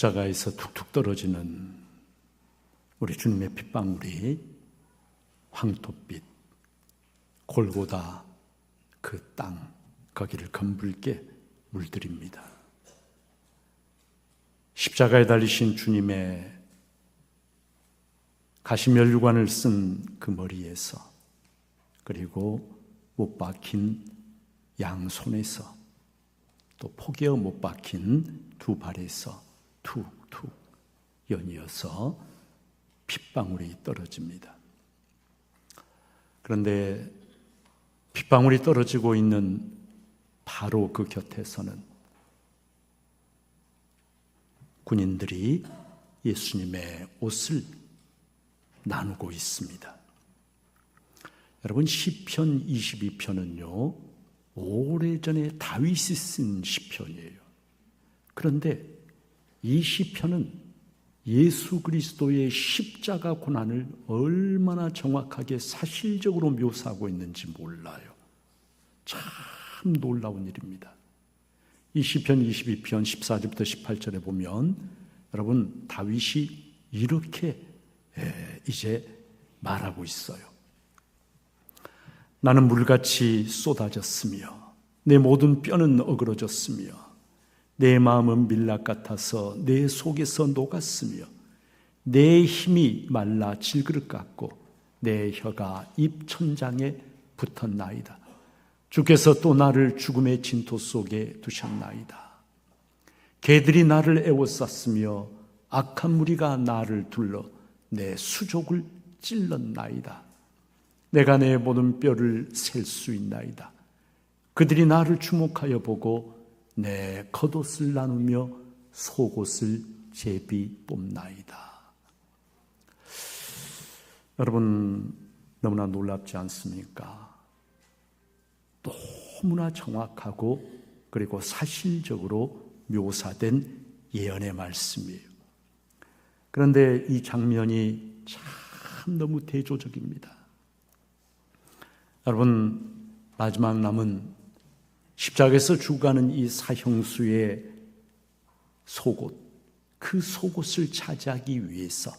십자가에서 툭툭 떨어지는 우리 주님의 핏방울이 황토빛 골고다 그 땅 거기를 검붉게 물들입니다. 십자가에 달리신 주님의 가시면류관을 쓴 그 머리에서, 그리고 못 박힌 양손에서, 또 포개어 못 박힌 두 발에서 툭툭 연이어서 핏방울이 떨어집니다. 그런데 핏방울이 떨어지고 있는 바로 그 곁에서는 군인들이 예수님의 옷을 나누고 있습니다. 여러분, 시편 22편은요 오래전에 다윗이 쓴 시편이에요. 그런데 이 시편은 예수 그리스도의 십자가 고난을 얼마나 정확하게 사실적으로 묘사하고 있는지 몰라요. 참 놀라운 일입니다. 이 시편 22편 14절부터 18절에 보면 여러분, 다윗이 이렇게 이제 말하고 있어요. 나는 물같이 쏟아졌으며 내 모든 뼈는 어그러졌으며 내 마음은 밀랍 같아서 내 속에서 녹았으며 내 힘이 말라 질그릇 같고 내 혀가 입천장에 붙었나이다. 주께서 또 나를 죽음의 진토 속에 두셨나이다. 개들이 나를 애워쌌으며 악한 무리가 나를 둘러 내 수족을 찔렀나이다. 내가 내 모든 뼈를 셀 수 있나이다. 그들이 나를 주목하여 보고 내 겉옷을 나누며 속옷을 제비 뽑나이다. 여러분, 너무나 놀랍지 않습니까? 너무나 정확하고 그리고 사실적으로 묘사된 예언의 말씀이에요. 그런데 이 장면이 참 너무 대조적입니다. 여러분, 마지막 남은 십자가에서 죽어가는 이 사형수의 속옷, 그 속옷을 차지하기 위해서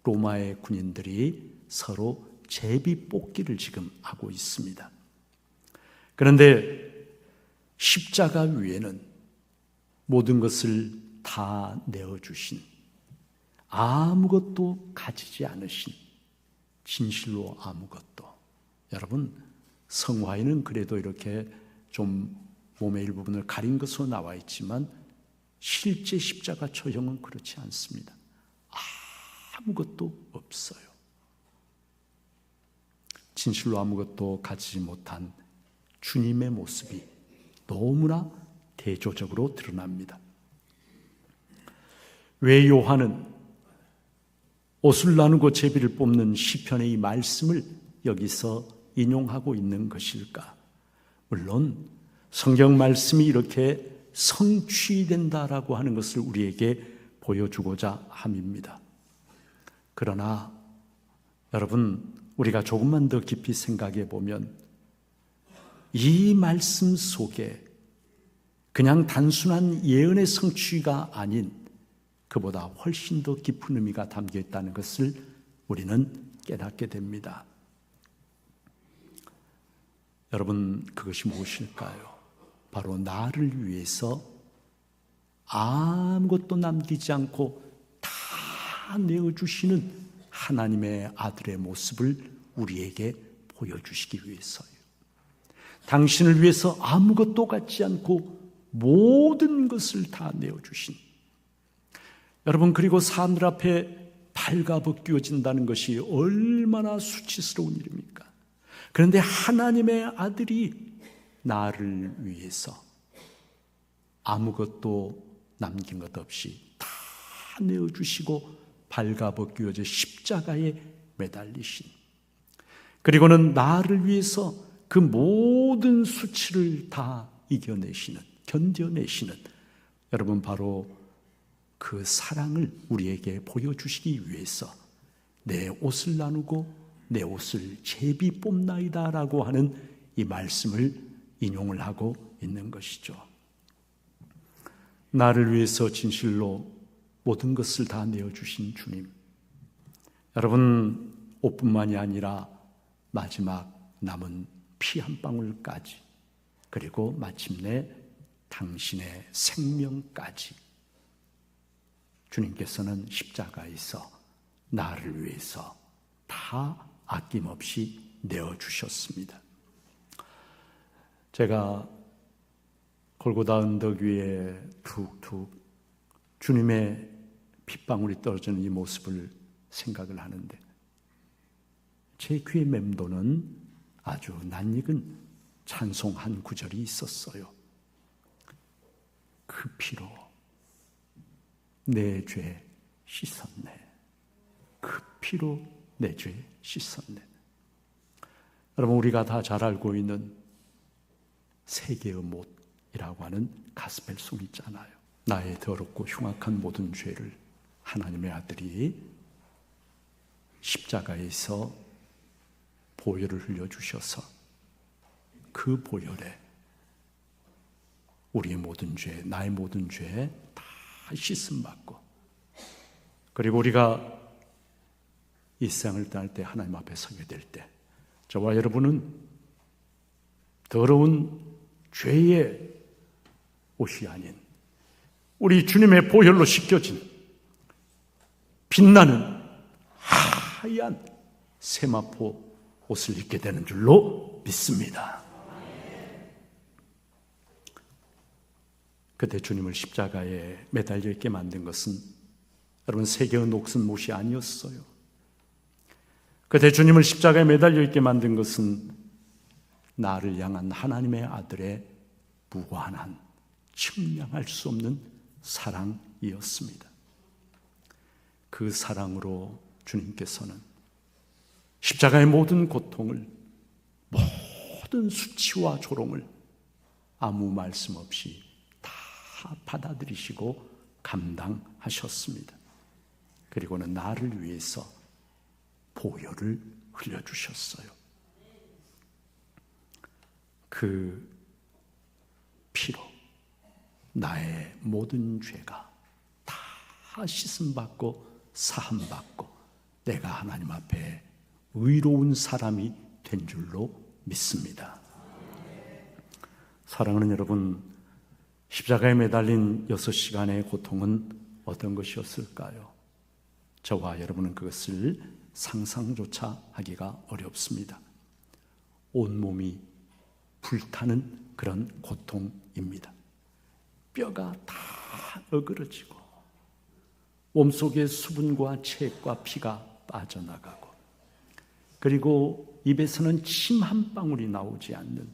로마의 군인들이 서로 제비 뽑기를 지금 하고 있습니다. 그런데 십자가 위에는 모든 것을 다 내어주신, 아무것도 가지지 않으신, 진실로 아무것도. 여러분, 성화에는 그래도 이렇게 좀 몸의 일부분을 가린 것으로 나와 있지만 실제 십자가 처형은 그렇지 않습니다. 아무것도 없어요. 진실로 아무것도 가지지 못한 주님의 모습이 너무나 대조적으로 드러납니다. 왜 요한은 옷을 나누고 제비를 뽑는 시편의 이 말씀을 여기서 인용하고 있는 것일까? 물론 성경 말씀이 이렇게 성취된다라고 하는 것을 우리에게 보여주고자 함입니다. 그러나 여러분, 우리가 조금만 더 깊이 생각해 보면 이 말씀 속에 그냥 단순한 예언의 성취가 아닌 그보다 훨씬 더 깊은 의미가 담겨 있다는 것을 우리는 깨닫게 됩니다. 여러분, 그것이 무엇일까요? 바로 나를 위해서 아무것도 남기지 않고 다 내어주시는 하나님의 아들의 모습을 우리에게 보여주시기 위해서요. 당신을 위해서 아무것도 갖지 않고 모든 것을 다 내어주신, 여러분, 그리고 사람들 앞에 발가벗겨진다는 것이 얼마나 수치스러운 일입니까? 그런데 하나님의 아들이 나를 위해서 아무것도 남긴 것 없이 다 내어주시고 발가벗겨져 십자가에 매달리신, 그리고는 나를 위해서 그 모든 수치를 다 이겨내시는, 견뎌내시는, 여러분, 바로 그 사랑을 우리에게 보여주시기 위해서 내 옷을 나누고 내 옷을 제비 뽑나이다 라고 하는 이 말씀을 인용을 하고 있는 것이죠. 나를 위해서 진실로 모든 것을 다 내어주신 주님, 여러분 옷뿐만이 아니라 마지막 남은 피 한 방울까지, 그리고 마침내 당신의 생명까지 주님께서는 십자가에서 나를 위해서 다 아낌없이 내어주셨습니다. 제가 골고다 언덕 위에 툭툭 주님의 핏방울이 떨어지는 이 모습을 생각을 하는데, 제 귀에 맴도는 아주 낯익은 찬송 한 구절이 있었어요. 그 피로 내 죄 씻었네. 그 피로 내 죄 씻었네. 여러분, 우리가 다 잘 알고 있는 세계의 못이라고 하는 가스펠송 있잖아요. 나의 더럽고 흉악한 모든 죄를 하나님의 아들이 십자가에서 보혈을 흘려주셔서 그 보혈에 우리의 모든 죄, 나의 모든 죄 다 씻음받고, 그리고 우리가 이 세상을 떠날 때 하나님 앞에 서게 될 때 저와 여러분은 더러운 죄의 옷이 아닌 우리 주님의 보혈로 씻겨진 빛나는 하얀 세마포 옷을 입게 되는 줄로 믿습니다. 그때 주님을 십자가에 매달려 있게 만든 것은 여러분 세계의 녹슨 못이 아니었어요. 그때 주님을 십자가에 매달려 있게 만든 것은 나를 향한 하나님의 아들의 무관한 측량할 수 없는 사랑이었습니다. 그 사랑으로 주님께서는 십자가의 모든 고통을, 모든 수치와 조롱을 아무 말씀 없이 다 받아들이시고 감당하셨습니다. 그리고는 나를 위해서 보혈을 흘려주셨어요. 그 피로 나의 모든 죄가 다 씻음받고 사함받고 내가 하나님 앞에 의로운 사람이 된 줄로 믿습니다. 사랑하는 여러분, 십자가에 매달린 6시간의 고통은 어떤 것이었을까요? 저와 여러분은 그것을 상상조차 하기가 어렵습니다. 온몸이 불타는 그런 고통입니다. 뼈가 다 어그러지고 몸속에 수분과 체액과 피가 빠져나가고, 그리고 입에서는 침 한 방울이 나오지 않는,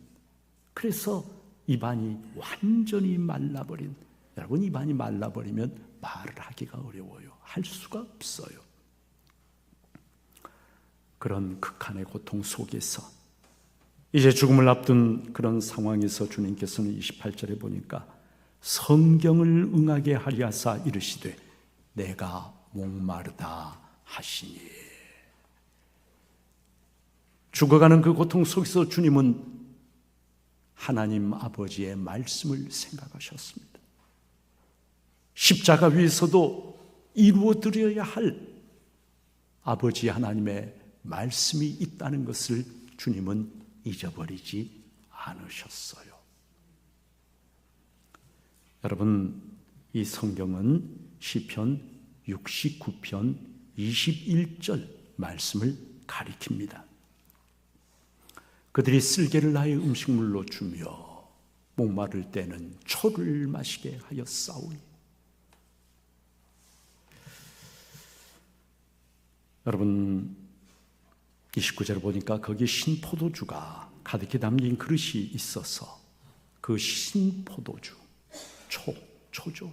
그래서 입안이 완전히 말라버린, 여러분 입안이 말라버리면 말을 하기가 어려워요. 할 수가 없어요. 그런 극한의 고통 속에서 이제 죽음을 앞둔 그런 상황에서 주님께서는 28절에 보니까 성경을 응하게 하리 하사 이르시되 내가 목마르다 하시니. 죽어가는 그 고통 속에서 주님은 하나님 아버지의 말씀을 생각하셨습니다. 십자가 위에서도 이루어드려야 할 아버지 하나님의 말씀이 있다는 것을 주님은 잊어버리지 않으셨어요. 여러분, 이 성경은 시편 69편 21절 말씀을 가리킵니다. 그들이 쓸개를 나의 음식물로 주며 목마를 때는 초를 마시게 하였사오니. 여러분, 29절을 보니까 거기 신포도주가 가득히 담긴 그릇이 있어서 그 신포도주, 초죠.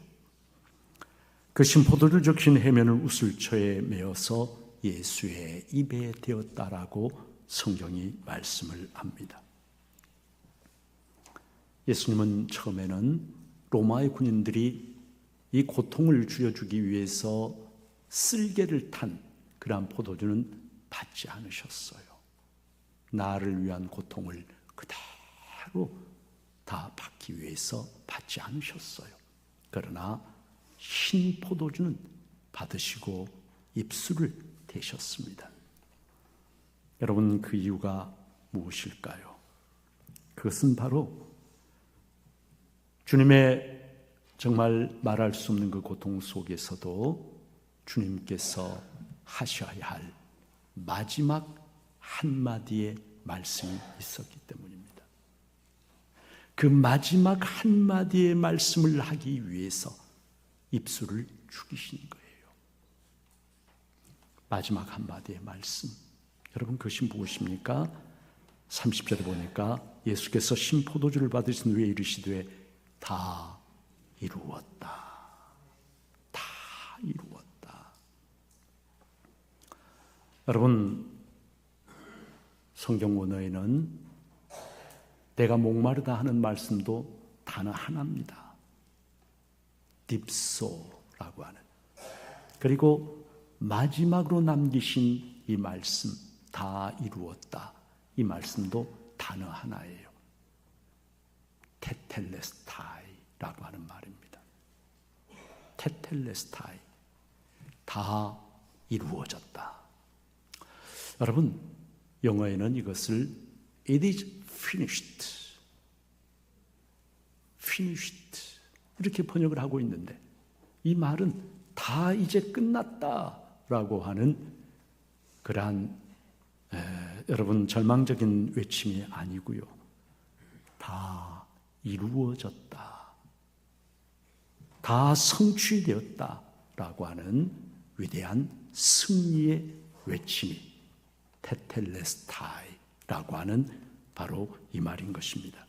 그 신포도주를 적신 해면을 우슬초에 메어서 예수의 입에 대었다라고 성경이 말씀을 합니다. 예수님은 처음에는 로마의 군인들이 이 고통을 줄여주기 위해서 쓸개를 탄 그러한 포도주는 받지 않으셨어요. 나를 위한 고통을 그대로 다 받기 위해서 받지 않으셨어요. 그러나 신 포도주는 받으시고 입술을 대셨습니다. 여러분, 그 이유가 무엇일까요? 그것은 바로 주님의 정말 말할 수 없는 그 고통 속에서도 주님께서 하셔야 할 마지막 한마디의 말씀이 있었기 때문입니다. 그 마지막 한마디의 말씀을 하기 위해서 입술을 죽이신 거예요. 마지막 한마디의 말씀, 여러분, 그것이 무엇입니까? 30절에 보니까 예수께서 신포도주를 받으신 후에 이르시되 다 이루었다. 다 이루었다. 여러분, 성경 원어에는 내가 목마르다 하는 말씀도 단어 하나입니다. 딥소라고 하는. 그리고 마지막으로 남기신 이 말씀, 다 이루었다. 이 말씀도 단어 하나예요. 테텔레스타이라고 하는 말입니다. 테텔레스타이. 다 이루어졌다. 여러분, 영어에는 이것을 It is finished. finished. 이렇게 번역을 하고 있는데 이 말은 다 이제 끝났다라고 하는 그러한 여러분 절망적인 외침이 아니고요. 다 이루어졌다. 다 성취되었다라고 하는 위대한 승리의 외침이 테텔레스타이라고 하는 바로 이 말인 것입니다.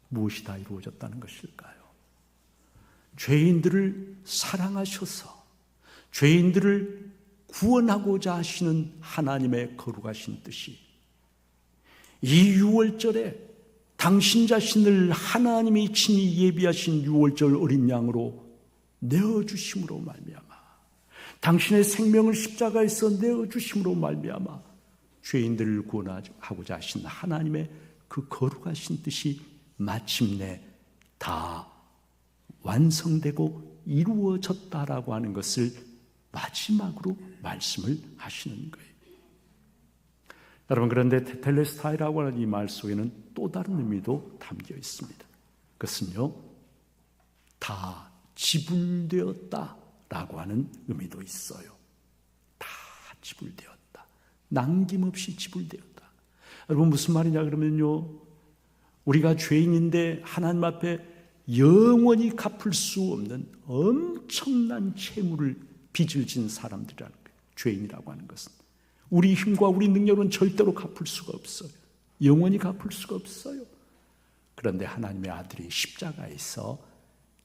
무엇이 다 이루어졌다는 것일까요? 죄인들을 사랑하셔서 죄인들을 구원하고자 하시는 하나님의 거룩하신 뜻이 이 유월절에 당신 자신을 하나님이 친히 예비하신 유월절 어린 양으로 내어주심으로 말미암아 당신의 생명을 십자가에서 내어주심으로 말미암아 죄인들을 구원하고자 하신 하나님의 그 거룩하신 뜻이 마침내 다 완성되고 이루어졌다라고 하는 것을 마지막으로 말씀을 하시는 거예요. 여러분, 그런데 테텔레스타이라고 하는 이 말 속에는 또 다른 의미도 담겨 있습니다. 그것은요, 다 지불되었다라고 하는 의미도 있어요. 다 지불되었다. 남김없이 지불되었다. 여러분, 무슨 말이냐 그러면요, 우리가 죄인인데 하나님 앞에 영원히 갚을 수 없는 엄청난 채무를 빚을 진 사람들이라는 거예요. 죄인이라고 하는 것은 우리 힘과 우리 능력은 절대로 갚을 수가 없어요. 영원히 갚을 수가 없어요. 그런데 하나님의 아들이 십자가에서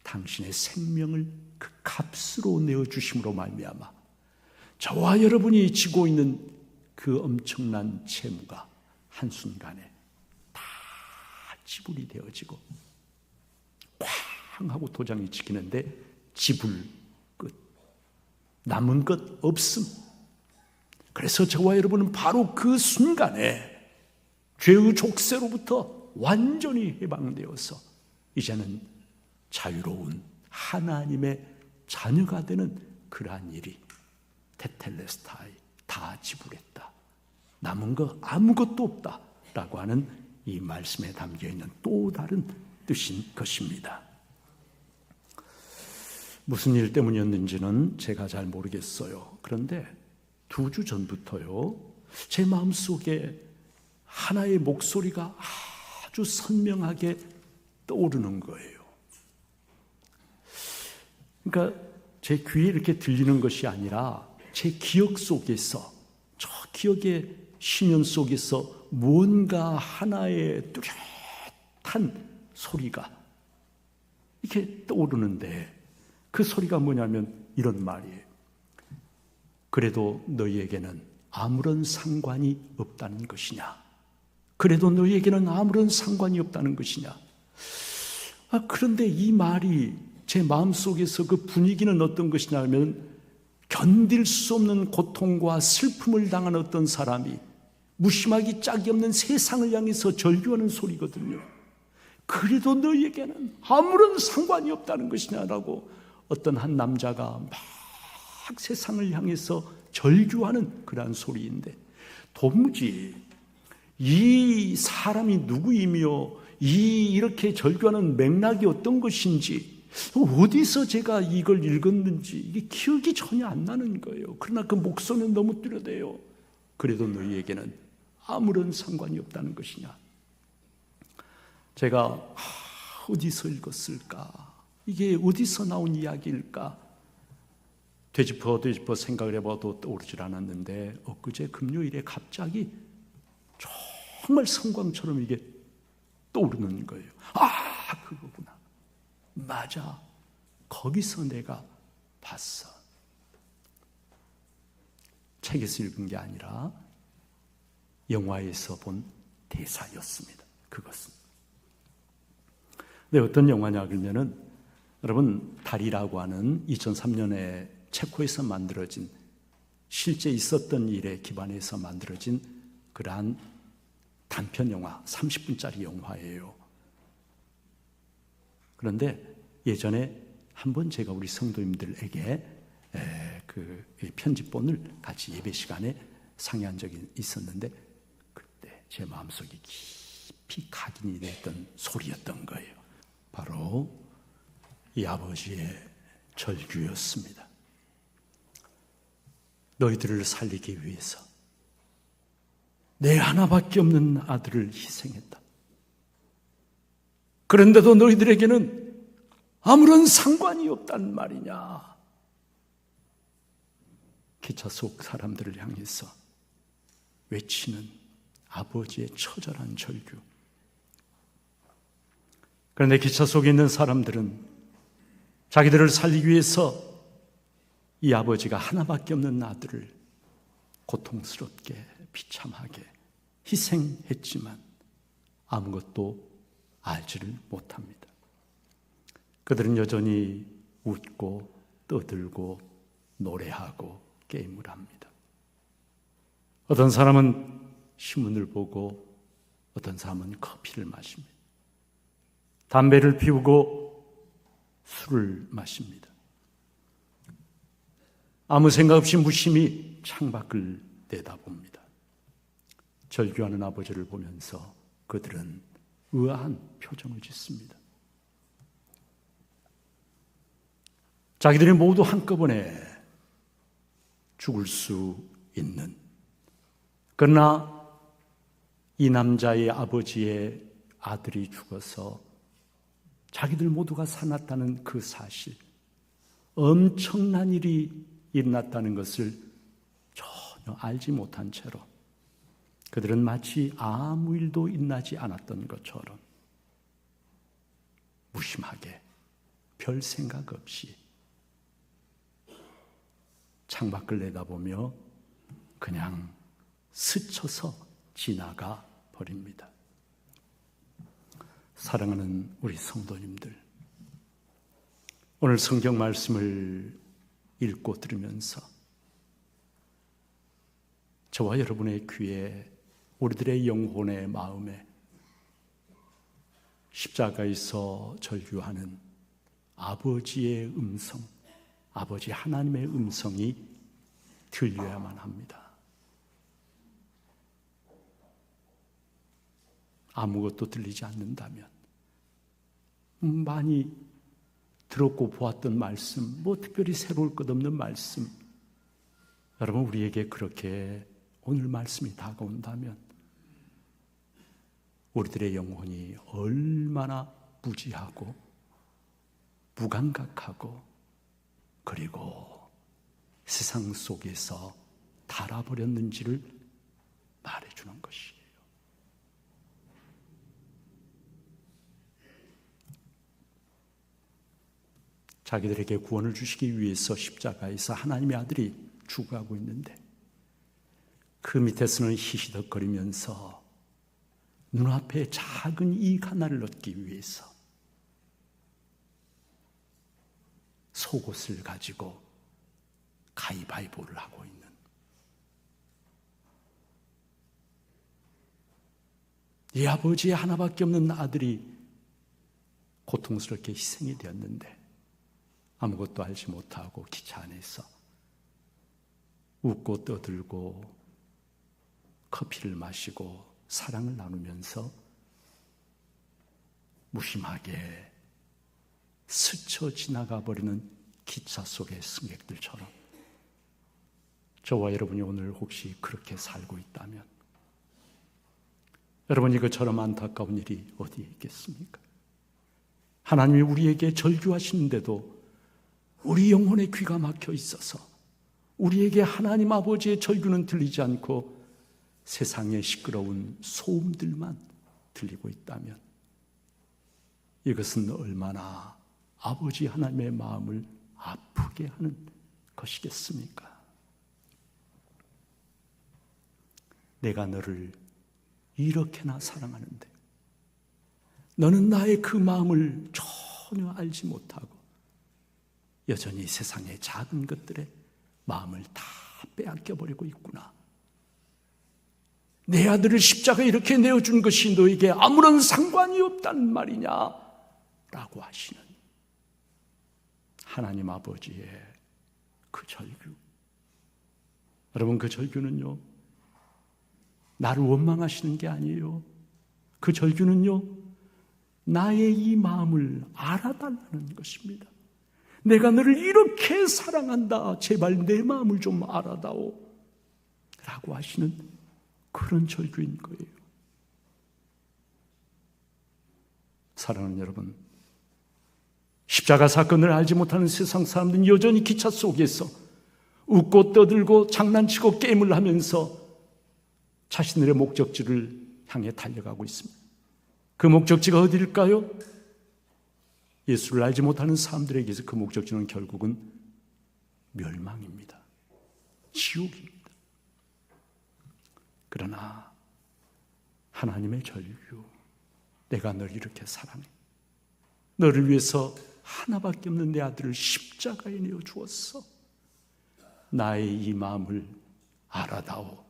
당신의 생명을 그 값으로 내어주심으로 말미암아 저와 여러분이 지고 있는 그 엄청난 채무가 한순간에 다 지불이 되어지고 쾅 하고 도장이 찍히는데 지불 끝, 남은 것 없음. 그래서 저와 여러분은 바로 그 순간에 죄의 족쇄로부터 완전히 해방되어서 이제는 자유로운 하나님의 자녀가 되는 그러한 일이 테텔레스타이, 다 지불했다, 남은 거 아무것도 없다라고 하는 이 말씀에 담겨있는 또 다른 뜻인 것입니다. 무슨 일 때문이었는지는 제가 잘 모르겠어요. 그런데 2주 전부터요, 제 마음속에 하나의 목소리가 아주 선명하게 떠오르는 거예요. 그러니까 제 귀에 이렇게 들리는 것이 아니라 제 기억 속에서, 저 기억의 심연 속에서 뭔가 하나의 뚜렷한 소리가 이렇게 떠오르는데 그 소리가 뭐냐면 이런 말이에요. 그래도 너희에게는 아무런 상관이 없다는 것이냐? 그래도 너희에게는 아무런 상관이 없다는 것이냐? 그런데 이 말이 제 마음속에서 그 분위기는 어떤 것이냐 하면 견딜 수 없는 고통과 슬픔을 당한 어떤 사람이 무심하기 짝이 없는 세상을 향해서 절규하는 소리거든요. 그래도 너희에게는 아무런 상관이 없다는 것이냐라고 어떤 한 남자가 막 세상을 향해서 절규하는 그러한 소리인데, 도무지 이 사람이 누구이며 이렇게 절규하는 맥락이 어떤 것인지, 어디서 제가 이걸 읽었는지 이게 기억이 전혀 안 나는 거예요. 그러나 그 목소리는 너무 뚜렷해요. 그래도 너희에게는 아무런 상관이 없다는 것이냐. 제가 어디서 읽었을까? 이게 어디서 나온 이야기일까? 되짚어 생각을 해봐도 떠오르질 않았는데, 엊그제 금요일에 갑자기 정말 성광처럼 이게 떠오르는 거예요. 그거구나. 맞아. 거기서 내가 봤어. 책에서 읽은 게 아니라 영화에서 본 대사였습니다. 그것은. 네, 어떤 영화냐 그러면은, 여러분, 달이라고 하는 2003년에 체코에서 만들어진, 실제 있었던 일에 기반해서 만들어진 그러한 단편 영화, 30분짜리 영화예요. 그런데 예전에 한번 제가 우리 성도님들에게 그 편집본을 같이 예배 시간에 상의한 적이 있었는데, 그때 제 마음속에 깊이 각인이 됐던 소리였던 거예요. 바로 이 아버지의 절규였습니다. 너희들을 살리기 위해서 내 하나밖에 없는 아들을 희생했다. 그런데도 너희들에게는 아무런 상관이 없단 말이냐. 기차 속 사람들을 향해서 외치는 아버지의 처절한 절규. 그런데 기차 속에 있는 사람들은 자기들을 살리기 위해서 이 아버지가 하나밖에 없는 아들을 고통스럽게 비참하게 희생했지만 아무것도 알지를 못합니다. 그들은 여전히 웃고 떠들고 노래하고 게임을 합니다. 어떤 사람은 신문을 보고 어떤 사람은 커피를 마십니다. 담배를 피우고 술을 마십니다. 아무 생각 없이 무심히 창밖을 내다봅니다. 절규하는 아버지를 보면서 그들은 의아한 표정을 짓습니다. 자기들이 모두 한꺼번에 죽을 수 있는, 그러나 이 남자의 아버지의 아들이 죽어서 자기들 모두가 살았다는 그 사실, 엄청난 일이 일어났다는 것을 전혀 알지 못한 채로 그들은 마치 아무 일도 일어나지 않았던 것처럼 무심하게 별 생각 없이 창밖을 내다보며 그냥 스쳐서 지나가 버립니다. 사랑하는 우리 성도님들, 오늘 성경 말씀을 읽고 들으면서 저와 여러분의 귀에, 우리들의 영혼의 마음에 십자가에서 절규하는 아버지의 음성, 아버지 하나님의 음성이 들려야만 합니다. 아무것도 들리지 않는다면, 많이 들었고 보았던 말씀, 뭐 특별히 새로울 것 없는 말씀, 여러분, 우리에게 그렇게 오늘 말씀이 다가온다면 우리들의 영혼이 얼마나 무지하고 무감각하고 그리고 세상 속에서 달아버렸는지를 말해주는 것이에요. 자기들에게 구원을 주시기 위해서 십자가에서 하나님의 아들이 죽어가고 있는데, 그 밑에서는 히히덕거리면서 눈앞에 작은 이익 하나를 얻기 위해서 속옷을 가지고 가위바위보를 하고 있는, 이 아버지의 하나밖에 없는 아들이 고통스럽게 희생이 되었는데 아무것도 알지 못하고 기차 안에서 웃고 떠들고 커피를 마시고 사랑을 나누면서 무심하게 스쳐 지나가 버리는 기차 속의 승객들처럼 저와 여러분이 오늘 혹시 그렇게 살고 있다면 여러분, 이것처럼 안타까운 일이 어디에 있겠습니까? 하나님이 우리에게 절규하시는데도 우리 영혼의 귀가 막혀 있어서 우리에게 하나님 아버지의 절규는 들리지 않고 세상의 시끄러운 소음들만 들리고 있다면 이것은 얼마나 아버지 하나님의 마음을 아프게 하는 것이겠습니까? 내가 너를 이렇게나 사랑하는데 너는 나의 그 마음을 전혀 알지 못하고 여전히 세상의 작은 것들에 마음을 다 빼앗겨버리고 있구나. 내 아들을 십자가에 이렇게 내어준 것이 너에게 아무런 상관이 없다는 말이냐? 라고 하시는 하나님 아버지의 그 절규. 여러분, 그 절규는요, 나를 원망하시는 게 아니에요. 그 절규는요, 나의 이 마음을 알아달라는 것입니다. 내가 너를 이렇게 사랑한다. 제발 내 마음을 좀 알아다오. 라고 하시는 그런 절규인 거예요. 사랑하는 여러분, 십자가 사건을 알지 못하는 세상 사람들은 여전히 기차 속에서 웃고 떠들고 장난치고 게임을 하면서 자신들의 목적지를 향해 달려가고 있습니다. 그 목적지가 어디일까요? 예수를 알지 못하는 사람들에게서 그 목적지는 결국은 멸망입니다. 지옥입니다. 그러나 하나님의 절규, 내가 널 이렇게 사랑해. 너를 위해서 하나밖에 없는 내 아들을 십자가에 내어 주었어. 나의 이 마음을 알아다오.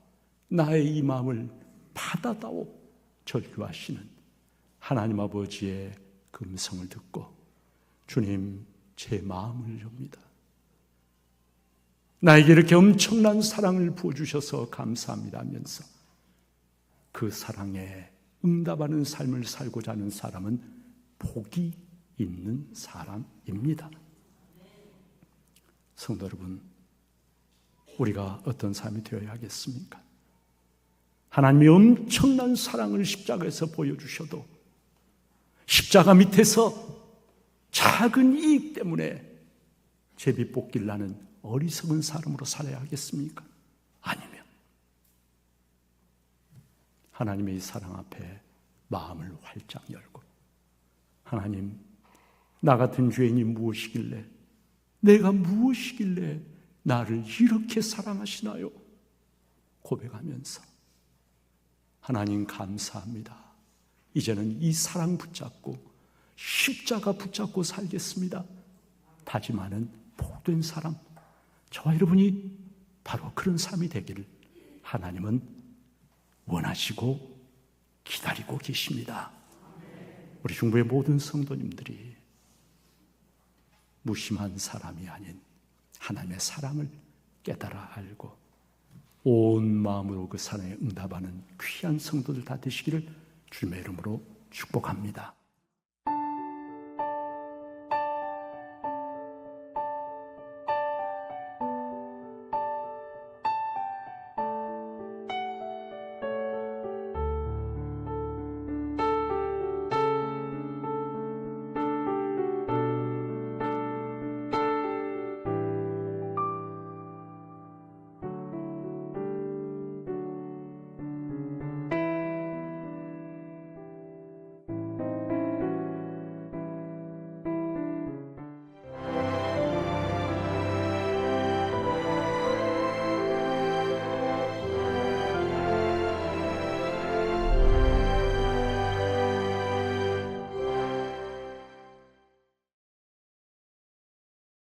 나의 이 마음을 받아다오. 절규하시는 하나님 아버지의 그 음성을 듣고 주님, 제 마음을 엽니다. 나에게 이렇게 엄청난 사랑을 부어주셔서 감사합니다 하면서 그 사랑에 응답하는 삶을 살고자 하는 사람은 복이 있는 사람입니다. 성도 여러분, 우리가 어떤 삶이 되어야 하겠습니까? 하나님이 엄청난 사랑을 십자가에서 보여주셔도 십자가 밑에서 작은 이익 때문에 제비뽑기를 하는 어리석은 사람으로 살아야 하겠습니까? 아니면 하나님의 사랑 앞에 마음을 활짝 열고 하나님, 나 같은 죄인이 무엇이길래, 내가 무엇이길래 나를 이렇게 사랑하시나요? 고백하면서 하나님 감사합니다. 이제는 이 사랑 붙잡고 십자가 붙잡고 살겠습니다. 다짐하는 복된 사람, 저와 여러분이 바로 그런 삶이 되기를 하나님은 원하시고 기다리고 계십니다. 우리 중부의 모든 성도님들이 무심한 사람이 아닌 하나님의 사랑을 깨달아 알고 온 마음으로 그 사랑에 응답하는 귀한 성도들 다 되시기를 주님의 이름으로 축복합니다.